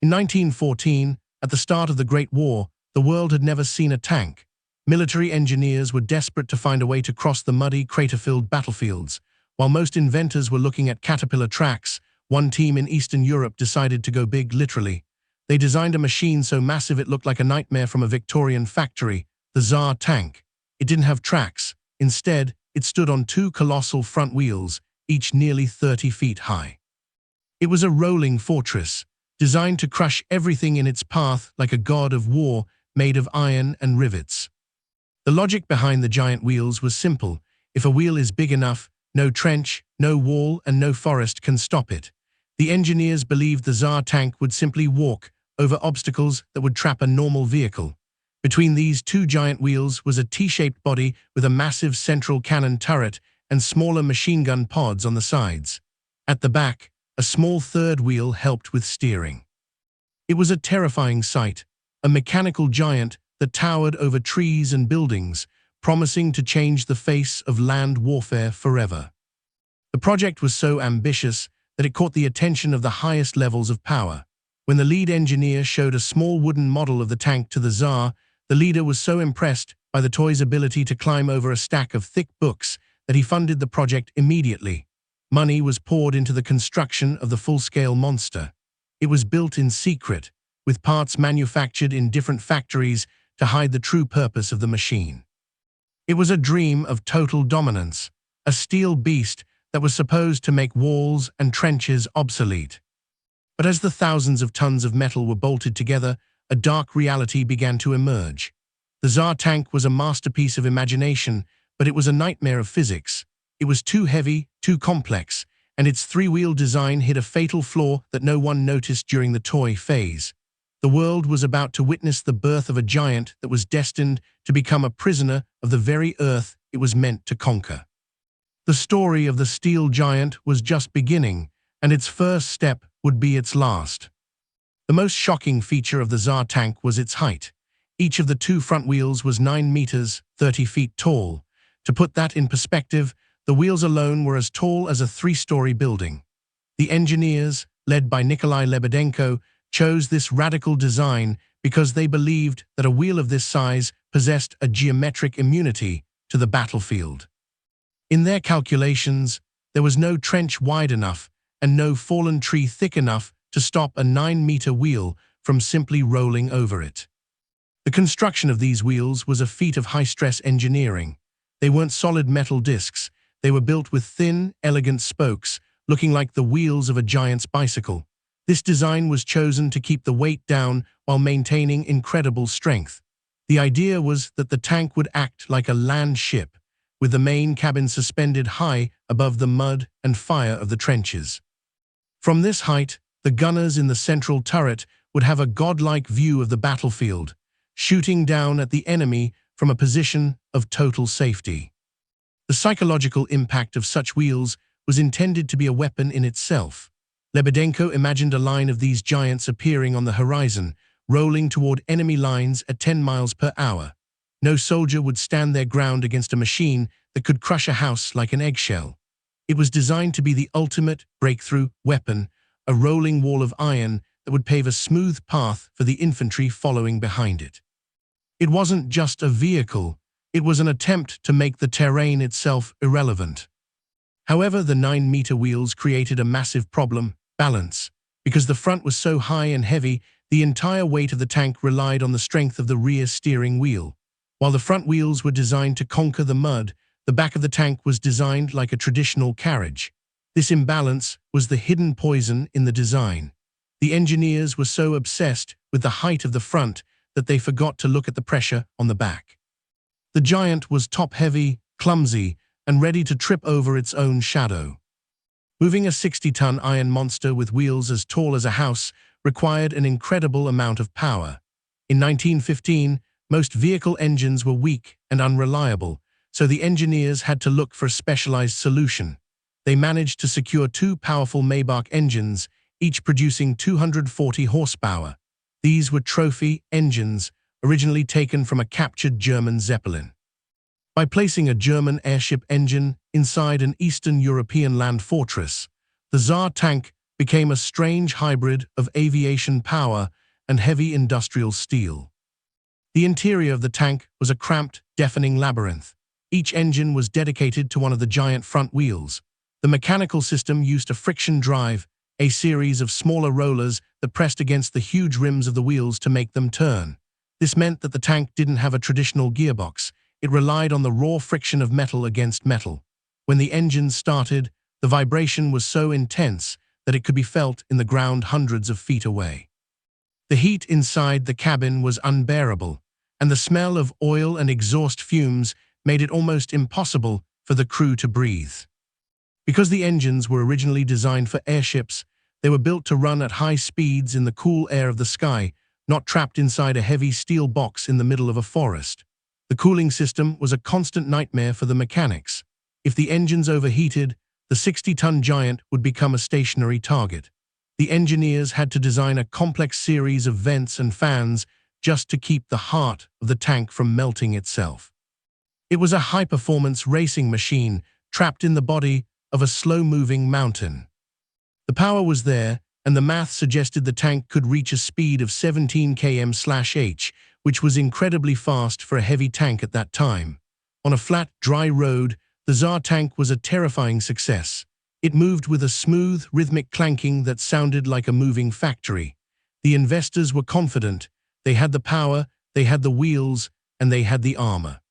In 1914, at the start of the Great War, the world had never seen a tank. Military engineers were desperate to find a way to cross the muddy, crater-filled battlefields. While most inventors were looking at caterpillar tracks, one team in Eastern Europe decided to go big literally. They designed a machine so massive it looked like a nightmare from a Victorian factory, the Tsar Tank. It didn't have tracks. Instead, it stood on two colossal front wheels, each nearly 30 feet high. It was a rolling fortress, designed to crush everything in its path like a god of war made of iron and rivets. The logic behind the giant wheels was simple. If a wheel is big enough, no trench, no wall, and no forest can stop it. The engineers believed the Tsar Tank would simply walk over obstacles that would trap a normal vehicle. Between these two giant wheels was a T-shaped body with a massive central cannon turret and smaller machine gun pods on the sides. At the back, a small third wheel helped with steering. It was a terrifying sight, a mechanical giant that towered over trees and buildings, promising to change the face of land warfare forever. The project was so ambitious that it caught the attention of the highest levels of power. When the lead engineer showed a small wooden model of the tank to the Tsar, the leader was so impressed by the toy's ability to climb over a stack of thick books that he funded the project immediately. Money was poured into the construction of the full-scale monster. It was built in secret, with parts manufactured in different factories to hide the true purpose of the machine. It was a dream of total dominance, a steel beast that was supposed to make walls and trenches obsolete. But as the thousands of tons of metal were bolted together, a dark reality began to emerge. The Tsar Tank was a masterpiece of imagination, but it was a nightmare of physics. It was too heavy, too complex, and its three-wheel design hid a fatal flaw that no one noticed during the toy phase. The world was about to witness the birth of a giant that was destined to become a prisoner of the very earth it was meant to conquer. The story of the steel giant was just beginning, and its first step would be its last. The most shocking feature of the Tsar Tank was its height. Each of the two front wheels was 9 meters, 30 feet tall. To put that in perspective, the wheels alone were as tall as a 3-story building. The engineers, led by Nikolai Lebedenko, chose this radical design because they believed that a wheel of this size possessed a geometric immunity to the battlefield. In their calculations, there was no trench wide enough and no fallen tree thick enough to stop a 9-meter wheel from simply rolling over it. The construction of these wheels was a feat of high-stress engineering. They weren't solid metal discs. They were built with thin, elegant spokes, looking like the wheels of a giant's bicycle. This design was chosen to keep the weight down while maintaining incredible strength. The idea was that the tank would act like a land ship, with the main cabin suspended high above the mud and fire of the trenches. From this height, the gunners in the central turret would have a godlike view of the battlefield, shooting down at the enemy from a position of total safety. The psychological impact of such wheels was intended to be a weapon in itself. Lebedenko imagined a line of these giants appearing on the horizon, rolling toward enemy lines at 10 miles per hour. No soldier would stand their ground against a machine that could crush a house like an eggshell. It was designed to be the ultimate breakthrough weapon, a rolling wall of iron that would pave a smooth path for the infantry following behind it. It wasn't just a vehicle, it was an attempt to make the terrain itself irrelevant. However, the 9-meter wheels created a massive problem: balance. Because the front was so high and heavy, the entire weight of the tank relied on the strength of the rear steering wheel. While the front wheels were designed to conquer the mud, the back of the tank was designed like a traditional carriage. This imbalance was the hidden poison in the design. The engineers were so obsessed with the height of the front that they forgot to look at the pressure on the back. The giant was top-heavy, clumsy, and ready to trip over its own shadow. Moving a 60-ton iron monster with wheels as tall as a house required an incredible amount of power. In 1915, most vehicle engines were weak and unreliable, so the engineers had to look for a specialized solution. They managed to secure 2 powerful Maybach engines, each producing 240 horsepower. These were trophy engines, originally taken from a captured German Zeppelin. By placing a German airship engine inside an Eastern European land fortress, the Tsar Tank became a strange hybrid of aviation power and heavy industrial steel. The interior of the tank was a cramped, deafening labyrinth. Each engine was dedicated to one of the giant front wheels. The mechanical system used a friction drive, a series of smaller rollers that pressed against the huge rims of the wheels to make them turn. This meant that the tank didn't have a traditional gearbox. It relied on the raw friction of metal against metal. When the engines started, the vibration was so intense that it could be felt in the ground hundreds of feet away. The heat inside the cabin was unbearable, and the smell of oil and exhaust fumes made it almost impossible for the crew to breathe. Because the engines were originally designed for airships, they were built to run at high speeds in the cool air of the sky, not trapped inside a heavy steel box in the middle of a forest. The cooling system was a constant nightmare for the mechanics. If the engines overheated, the 60-ton giant would become a stationary target. The engineers had to design a complex series of vents and fans just to keep the heart of the tank from melting itself. It was a high-performance racing machine trapped in the body of a slow-moving mountain. The power was there, and the math suggested the tank could reach a speed of 17 km/h, which was incredibly fast for a heavy tank at that time. On a flat, dry road, the Tsar Tank was a terrifying success. It moved with a smooth, rhythmic clanking that sounded like a moving factory. The investors were confident. They had the power, they had the wheels, and they had the armor.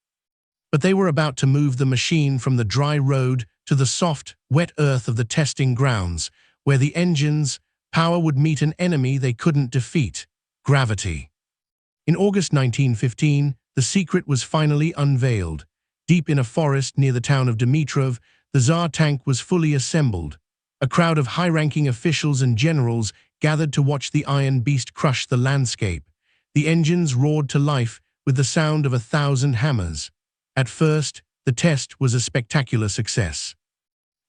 But they were about to move the machine from the dry road to the soft, wet earth of the testing grounds, where the engine's power would meet an enemy they couldn't defeat: gravity. In August 1915, the secret was finally unveiled. Deep in a forest near the town of Dimitrov, the Tsar Tank was fully assembled. A crowd of high-ranking officials and generals gathered to watch the iron beast crush the landscape. The engines roared to life with the sound of 1,000 hammers. At first, the test was a spectacular success.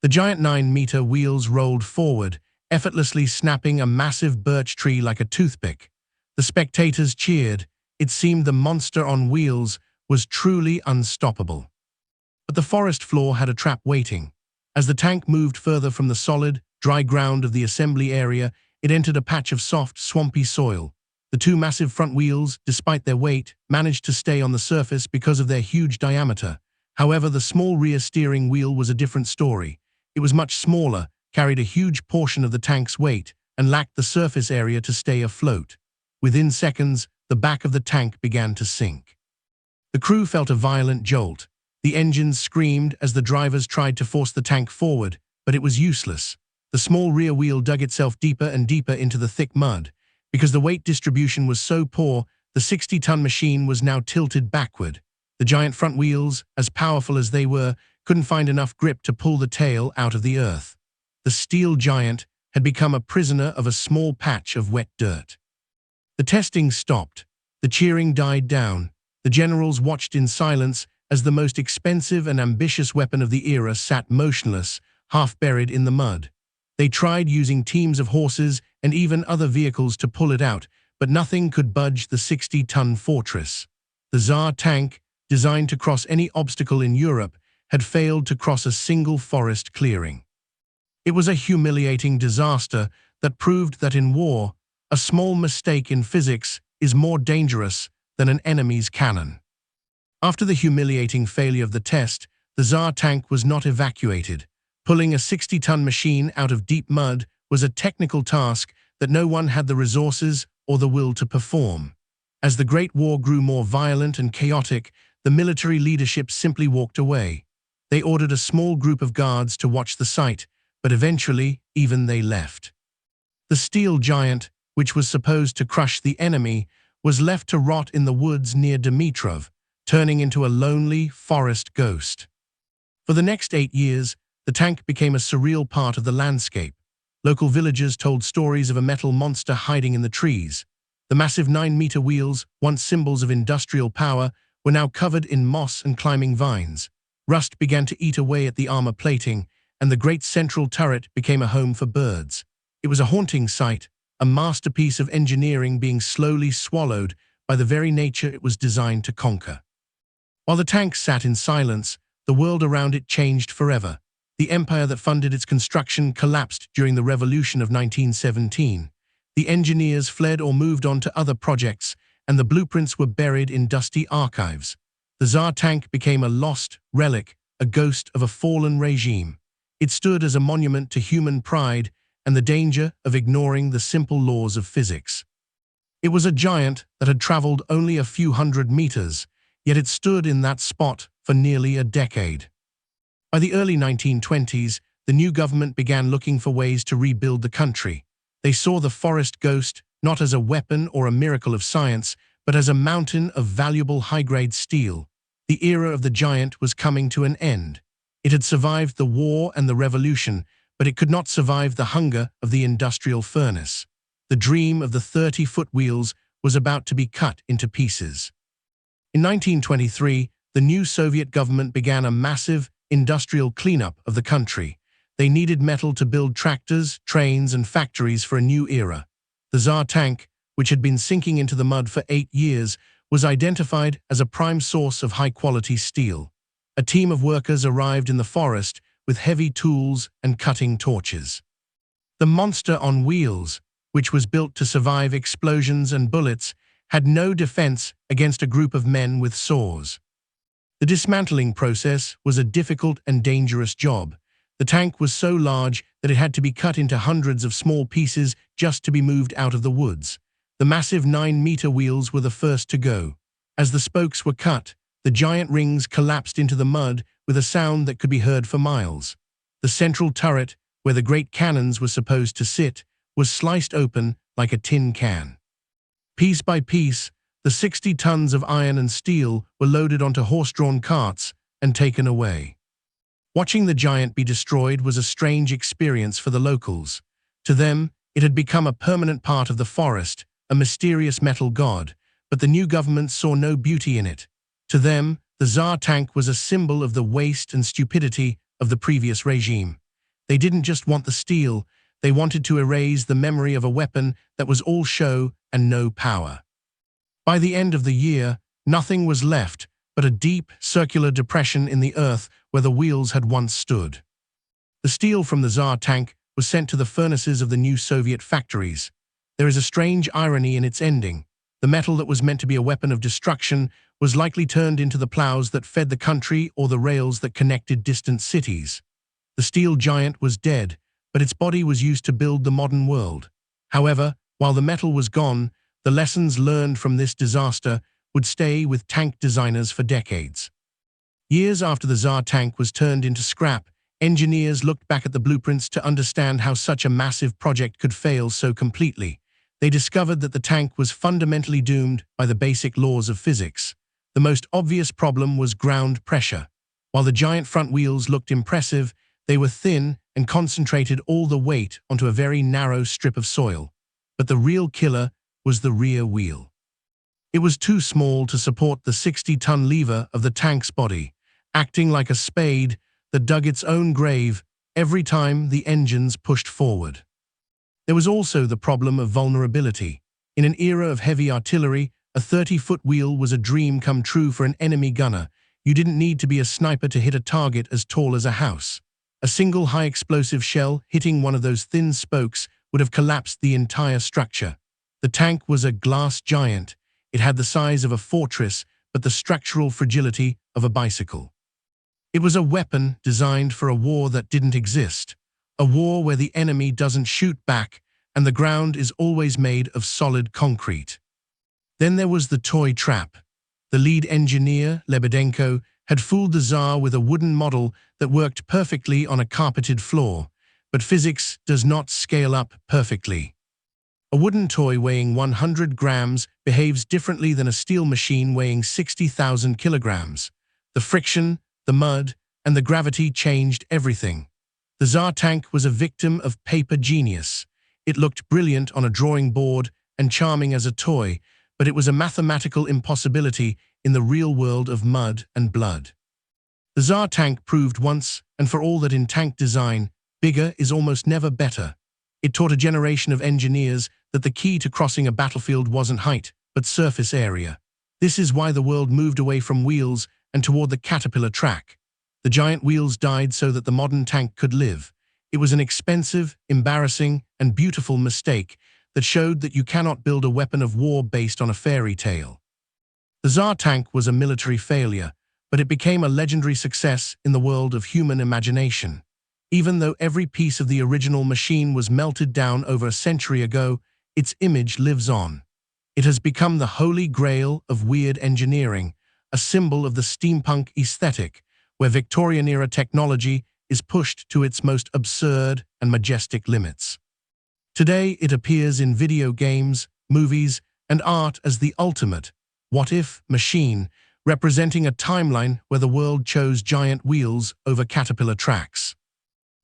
The giant 9-meter wheels rolled forward, effortlessly snapping a massive birch tree like a toothpick. The spectators cheered. It seemed the monster on wheels was truly unstoppable. But the forest floor had a trap waiting. As the tank moved further from the solid, dry ground of the assembly area, it entered a patch of soft, swampy soil. The two massive front wheels, despite their weight, managed to stay on the surface because of their huge diameter. However, the small rear steering wheel was a different story. It was much smaller, carried a huge portion of the tank's weight, and lacked the surface area to stay afloat. Within seconds, the back of the tank began to sink. The crew felt a violent jolt. The engines screamed as the drivers tried to force the tank forward, but it was useless. The small rear wheel dug itself deeper and deeper into the thick mud. Because the weight distribution was so poor, the 60-ton machine was now tilted backward. The giant front wheels, as powerful as they were, couldn't find enough grip to pull the tail out of the earth. The steel giant had become a prisoner of a small patch of wet dirt. The testing stopped. The cheering died down. The generals watched in silence as the most expensive and ambitious weapon of the era sat motionless, half buried in the mud. They tried using teams of horses and even other vehicles to pull it out, but nothing could budge the 60-ton fortress. The Tsar Tank, designed to cross any obstacle in Europe, had failed to cross a single forest clearing. It was a humiliating disaster that proved that in war, a small mistake in physics is more dangerous than an enemy's cannon. After the humiliating failure of the test, the Tsar Tank was not evacuated. Pulling a 60-ton machine out of deep mud was a technical task that no one had the resources or the will to perform. As the Great War grew more violent and chaotic, the military leadership simply walked away. They ordered a small group of guards to watch the site, but eventually even they left. The steel giant, which was supposed to crush the enemy, was left to rot in the woods near Dimitrov, turning into a lonely forest ghost. For the next 8 years, the tank became a surreal part of the landscape. Local villagers told stories of a metal monster hiding in the trees. The massive 9-meter wheels, once symbols of industrial power, were now covered in moss and climbing vines. Rust began to eat away at the armor plating, and the great central turret became a home for birds. It was a haunting sight, a masterpiece of engineering being slowly swallowed by the very nature it was designed to conquer. While the tank sat in silence, the world around it changed forever. The empire that funded its construction collapsed during the Revolution of 1917. The engineers fled or moved on to other projects, and the blueprints were buried in dusty archives. The Tsar Tank became a lost relic, a ghost of a fallen regime. It stood as a monument to human pride and the danger of ignoring the simple laws of physics. It was a giant that had traveled only a few hundred meters, yet it stood in that spot for nearly a decade. By the early 1920s, the new government began looking for ways to rebuild the country. They saw the forest ghost not as a weapon or a miracle of science, but as a mountain of valuable high-grade steel. The era of the giant was coming to an end. It had survived the war and the revolution, but it could not survive the hunger of the industrial furnace. The dream of the 30-foot wheels was about to be cut into pieces. In 1923, the new Soviet government began a massive industrial cleanup of the country. They needed metal to build tractors, trains, and factories for a new era. The Tsar Tank, which had been sinking into the mud for 8 years, was identified as a prime source of high-quality steel. A team of workers arrived in the forest with heavy tools and cutting torches. The monster on wheels, which was built to survive explosions and bullets, had no defense against a group of men with saws. The dismantling process was a difficult and dangerous job. The tank was so large that it had to be cut into hundreds of small pieces just to be moved out of the woods. The massive 9-meter wheels were the first to go. As the spokes were cut, the giant rings collapsed into the mud with a sound that could be heard for miles. The central turret, where the great cannons were supposed to sit, was sliced open like a tin can. Piece by piece, the 60 tons of iron and steel were loaded onto horse-drawn carts and taken away. Watching the giant be destroyed was a strange experience for the locals. To them, it had become a permanent part of the forest, a mysterious metal god, but the new government saw no beauty in it. To them, the Tsar Tank was a symbol of the waste and stupidity of the previous regime. They didn't just want the steel, they wanted to erase the memory of a weapon that was all show and no power. By the end of the year, nothing was left but a deep, circular depression in the earth where the wheels had once stood. The steel from the Tsar Tank was sent to the furnaces of the new Soviet factories. There is a strange irony in its ending. The metal that was meant to be a weapon of destruction was likely turned into the plows that fed the country or the rails that connected distant cities. The steel giant was dead, but its body was used to build the modern world. However, while the metal was gone, the lessons learned from this disaster would stay with tank designers for decades. Years after the Tsar Tank was turned into scrap, engineers looked back at the blueprints to understand how such a massive project could fail so completely. They discovered that the tank was fundamentally doomed by the basic laws of physics. The most obvious problem was ground pressure. While the giant front wheels looked impressive, they were thin and concentrated all the weight onto a very narrow strip of soil. But the real killer was the rear wheel. It was too small to support the 60-ton lever of the tank's body, acting like a spade that dug its own grave every time the engines pushed forward. There was also the problem of vulnerability. In an era of heavy artillery, a 30-foot wheel was a dream come true for an enemy gunner. You didn't need to be a sniper to hit a target as tall as a house. A single high-explosive shell hitting one of those thin spokes would have collapsed the entire structure. The tank was a glass giant. It had the size of a fortress, but the structural fragility of a bicycle. It was a weapon designed for a war that didn't exist, a war where the enemy doesn't shoot back and the ground is always made of solid concrete. Then there was the toy trap. The lead engineer, Lebedenko, had fooled the Tsar with a wooden model that worked perfectly on a carpeted floor, but physics does not scale up perfectly. A wooden toy weighing 100 grams behaves differently than a steel machine weighing 60,000 kilograms. The friction, the mud, and the gravity changed everything. The Tsar Tank was a victim of paper genius. It looked brilliant on a drawing board and charming as a toy, but it was a mathematical impossibility in the real world of mud and blood. The Tsar Tank proved once and for all that in tank design, bigger is almost never better. It taught a generation of engineers that the key to crossing a battlefield wasn't height, but surface area. This is why the world moved away from wheels and toward the caterpillar track. The giant wheels died so that the modern tank could live. It was an expensive, embarrassing, and beautiful mistake that showed that you cannot build a weapon of war based on a fairy tale. The Tsar Tank was a military failure, but it became a legendary success in the world of human imagination. Even though every piece of the original machine was melted down over a century ago, its image lives on. It has become the holy grail of weird engineering, a symbol of the steampunk aesthetic, where Victorian-era technology is pushed to its most absurd and majestic limits. Today, it appears in video games, movies, and art as the ultimate what-if machine, representing a timeline where the world chose giant wheels over caterpillar tracks.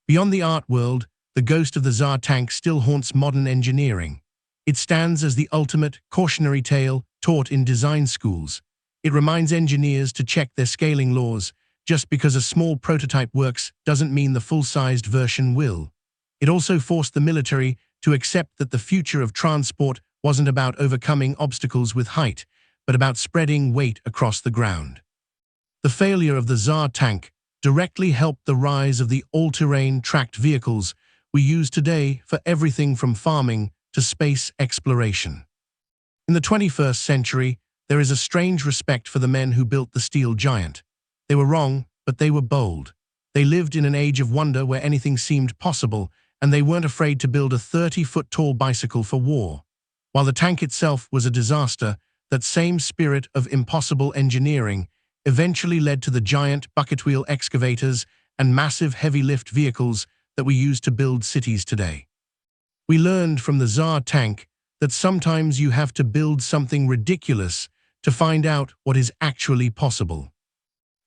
Beyond the art world, the ghost of the Tsar Tank still haunts modern engineering. It stands as the ultimate cautionary tale taught in design schools. It reminds engineers to check their scaling laws. Just because a small prototype works doesn't mean the full-sized version will. It also forced the military to accept that the future of transport wasn't about overcoming obstacles with height, but about spreading weight across the ground. The failure of the Tsar Tank directly helped the rise of the all-terrain tracked vehicles we use today for everything from farming to space exploration. In the 21st century, there is a strange respect for the men who built the steel giant. They were wrong, but they were bold. They lived in an age of wonder where anything seemed possible, and they weren't afraid to build a 30-foot-tall bicycle for war. While the tank itself was a disaster, that same spirit of impossible engineering eventually led to the giant bucket-wheel excavators and massive heavy-lift vehicles that we use to build cities today. We learned from the Tsar Tank that sometimes you have to build something ridiculous to find out what is actually possible.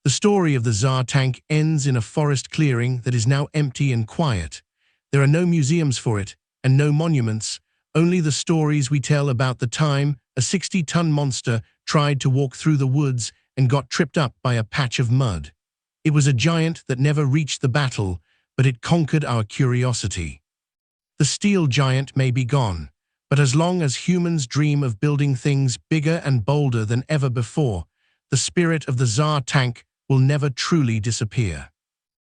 The story of the Tsar Tank ends in a forest clearing that is now empty and quiet. There are no museums for it, and no monuments, only the stories we tell about the time a 60-ton monster tried to walk through the woods and got tripped up by a patch of mud. It was a giant that never reached the battle, but it conquered our curiosity. The steel giant may be gone, but as long as humans dream of building things bigger and bolder than ever before, the spirit of the Tsar Tank will never truly disappear.